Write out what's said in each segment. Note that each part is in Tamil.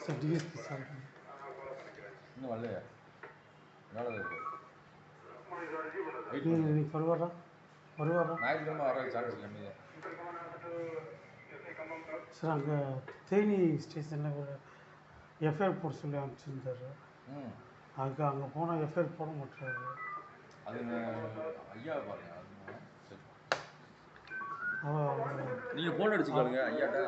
சார் டிஎஸ்பி சார் இன்னும் வரலையா? இன்னைக்கு வருவாரா? ஞாயிற்றுக்கிழமை வர சான்ஸ் கம்மி தான் சார். அங்கே தேனி ஸ்டேஷனில் ஒரு எஃப்ஐஆர் போட சொல்லி அனுப்பிச்சிருந்தாரு. அங்கே போனால் எஃப்ஐஆர் போட மாட்டாரு. அது ஐயா பாருங்க. நீங்கள் ஃபோன் அடிச்சுக்கோங்க ஐயாட்ட.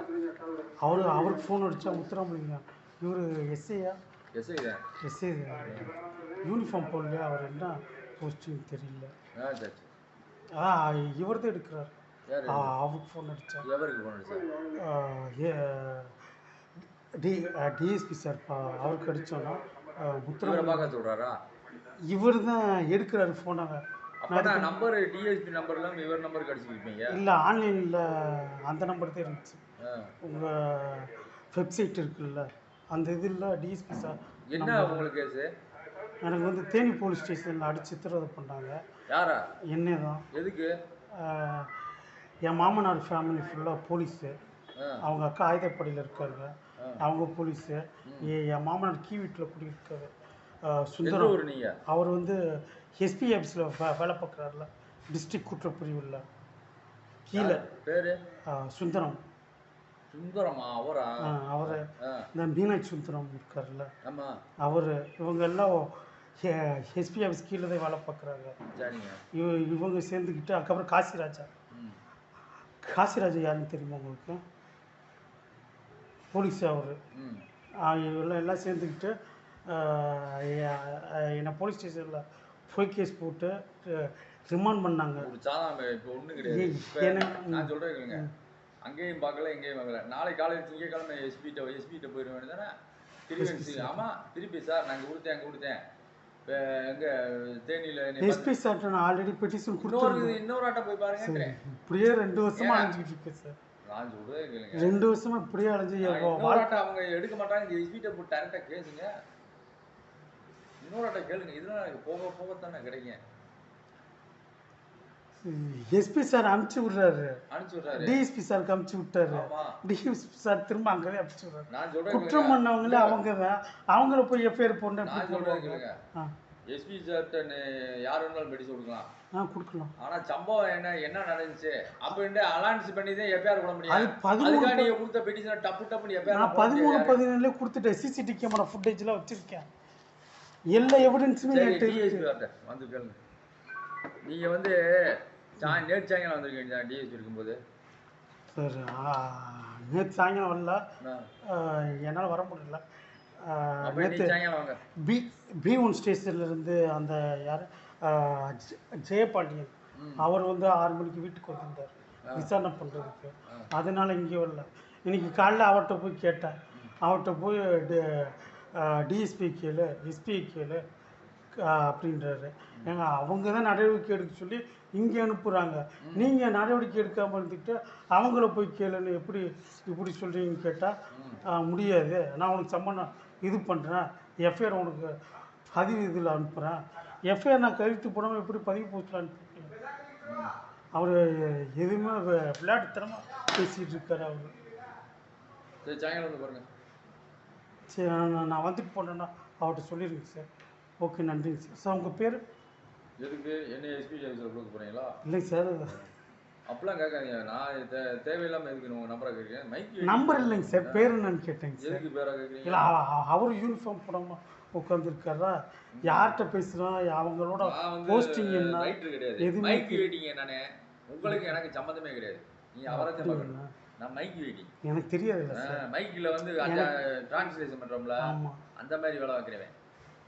அவருக்கு ஃபோன் அடித்தா முத்துராமலிங்கம் இவர் எஸ்ஐயா? எஸ்ஐ யூனிஃபார்ம் போடலையா? அவர் என்ன போஸ்டிங் தெரியல. இவர் தான் எடுக்கிறார். அவருக்கு ஃபோன் அடித்தா டிஎஸ்பி சார் அவருக்கு அடித்தோன்னா முத்துராமலிங்கம் சொல்கிறாரா? இவர் தான் எடுக்கிறாரு ஃபோனை. நம்பர் டிஎஸ்பி நம்பர்லாம் இவர் நம்பருக்கு அடிச்சுருப்பீங்க? இல்லை, ஆன்லைனில் அந்த நம்பர் தான் இருந்துச்சு. உங்கள் வெப்சைட் இருக்குல்ல, அந்த இதில் டிஎஸ்பி சார். என்ன உங்களுக்கு கேஸு? எனக்கு வந்து தேனி போலீஸ் ஸ்டேஷனில் அடித்து சித்திரவதை பண்ணாங்க. யாரா? என்னே தான். எதுக்கு? என் மாமனார் ஃபேமிலி ஃபுல்லாக போலீஸு. அவங்க அக்கா ஆயுதப்படையில் இருக்காங்க, அவங்க போலீஸு. என் மாமனார் கீ வீட்டில் குடியிருக்காரு சுந்தரம். அவர் வந்து எஸ்பி ஆஃபீஸில் வேலை பார்க்குறாருல, டிஸ்ட்ரிக்ட் குற்றப்பிரிவில் கீழே. பேர் சுந்தரம். சுந்தரமா? அவரா? அவர் இந்த மீனாட்சி சுந்தரம் இருக்கார்ல, அவர். இவங்க எல்லாம் எஸ்பி ஆஃபீஸ் கீழே தான் வேலை பார்க்குறாங்க. இவங்க சேர்ந்துக்கிட்டு அதுக்கப்புறம் காசிராஜா யாருன்னு தெரியுமா உங்களுக்கு? போலீஸ் அவர். எல்லாம் சேர்ந்துக்கிட்டு என்னை போலீஸ் ஸ்டேஷனில் போய் கேஸ் போட்டு ரிமாண்ட் பண்ணாங்க. இப்போ ஒன்றும் கிடையாது. நான் சொல்கிறேன், அங்கேயும் பார்க்கல இங்கேயும் பார்க்கல. நாளை காலையில் திங்கக்கிழமை எஸ்பிகிட்ட போயிட வேண்டியதானே? திருப்பி ஆமாம், திருப்பி சார் நாங்கள் கொடுத்தேன் இப்போ எங்கே தேனியில் எஸ்பி சார் நான் ஆல்ரெடி பெட்டிஷன் கொடுத்து இன்னொரு ஆட்டை போய் பாருங்க. இப்படியே 2 வருஷமாக அலைஞ்சிக்கிட்டு இருக்கேன் சார். நான் சொல்கிறேன் கேளுங்க, 2 வருஷமாக இப்படியே அலைஞ்சி அவங்க எடுக்க மாட்டாங்க. எஸ்பிகிட்ட போட்டு டேரெக்டாக கேளுங்க, இன்னொரு ஆட்டை கேளுங்க. இதெல்லாம் எனக்கு போகத்தானே கிடைக்கும். எஸ்பி சார் அனுப்பிச்சு விட்றாரு, டிஎஸ்பி சாருக்கு அனுப்பிச்சு விட்டாரு. டிஎஸ்பி சார் திரும்ப அங்கே அனுப்பிச்சு விட்றாரு. குற்றம் பண்ணவங்களே அவங்க தான், அவங்கள போய் எஃப்ஐஆர் போட்டு. எஸ்பி சார்ட்ட யார் வேணாலும் மெடிசன் கொடுக்கலாம். ஆனால் சம்பவம் என்ன நடந்துச்சு அப்படின்னு அலான்ஸ் பண்ணி தான் எஃப்ஐஆர் போட முடியும். அதுக்காக நீங்கள் கொடுத்த பெட்டிஷன் டப்புன்னு எஃப்ஐஆர் நான் 13-14 கொடுத்துட்டேன். சிசிடிவி கேமரா ஃபுட்டேஜ்லாம் வச்சுருக்கேன், எல்லா எவிடன்ஸுமே வந்து கேளுங்க. நீங்கள் வந்து நேற்று சாயங்காலம் வந்திருக்கீங்க டிஎஸ்பி இருக்கும்போது? சார் நேற்று சாயங்காலம் வரல, என்னால் வர முடியல. B1 ஸ்டேஷன்லேருந்து அந்த யார் ஜெயபாண்டியன் அவர் வந்து 6 மணிக்கு வீட்டுக்கு வந்திருந்தார் விசாரணை பண்ணுறதுக்கு. அதனால் இங்கே வரல. இன்றைக்கி காலையில் அவர்கிட்ட போய் கேட்டேன். அவர்கிட்ட போய் டிஎஸ்பி கேளு, எஸ்பி கேளு அப்படின்றாரு. ஏங்க அவங்க தான் நடவடிக்கை எடுக்க சொல்லி இங்கே அனுப்புகிறாங்க, நீங்கள் நடவடிக்கை எடுக்காமல் இருந்துக்கிட்டு அவங்கள போய் கேளுன்னு இப்படி சொல்கிறீங்கன்னு கேட்டால் முடியாது. நான் உனக்கு சம்பந்தம் இது பண்ணுறேன், எஃப்ஐஆர் உனக்கு பதிவு இதில் அனுப்புகிறேன். எஃப்ஐஆர் நான் கழித்து போடாமல் எப்படி பதிவு போஸ்ட்டில் அனுப்பிட்டேன். அவர் எதுவுமே விளையாட்டுத்தனமாக பேசிகிட்டு இருக்கார் அவர். சரி, நான் வந்துட்டு போனேன்னா அவர்கிட்ட சொல்லிடுங்க சார். ஓகே, நன்றிங்க சார். சார் உங்கள் பேர்? எதுக்கு என்ன எஸ்பி ஆஃபீஸில் கொடுக்க போகிறீங்களா? இல்லை சார், அப்படிலாம் கேட்காதீங்க. நான் தேவையில்லாமல் எதுக்கு உங்கள் நம்பரை கேட்குறேன்? மைக் நம்பர் இல்லைங்க சார், பேர் என்னன்னு கேட்டேங்க சார். எதுக்கு பேராக கேட்குறீங்க? இல்லை, அவர் யூனிஃபார்ம் போடாமல் உட்காந்துருக்காரா, யார்கிட்ட பேசுகிறோம், அவங்களோட போஸ்டிங் என்ன, ரைட்ரு கிடையாது. மைக் வெயிட்டிங்க. நான் உங்களுக்கு எனக்கு சம்மந்தமே கிடையாது. நீங்கள் அவரை தான் நான் மைக் வெயிட்டிங். எனக்கு தெரியாது. மைக்கில் வந்து டிரான்ஸ்லேஷன் பண்ணுறோம்ல, அந்த மாதிரி வேலை வைக்கிறேன்.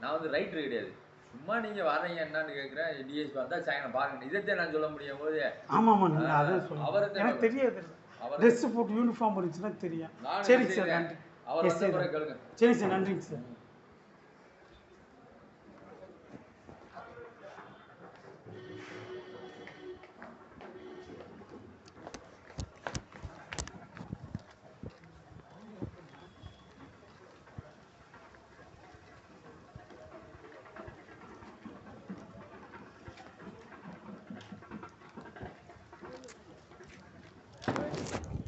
நான் வந்து ரைட்ரு கிடையாது. சும்மா நீங்கள் வரீங்க என்னன்னு கேட்குறேன். டிஎஸ்பி வந்தால் சாயங்காலம் பாருங்க, இதைத்தான் நான் சொல்ல முடியும் போது. ஆமாம், நீங்கள் அதான் சொல்லுங்கள். அவரை எனக்கு தெரியாது. ட்ரெஸ் போட்டு யூனிஃபார்ம் இருந்துச்சுன்னா தெரியும். சரிங்க சார், நன்றி. அவர் கேளுங்க. சரி சார், நன்றிங்க சார். Thank you.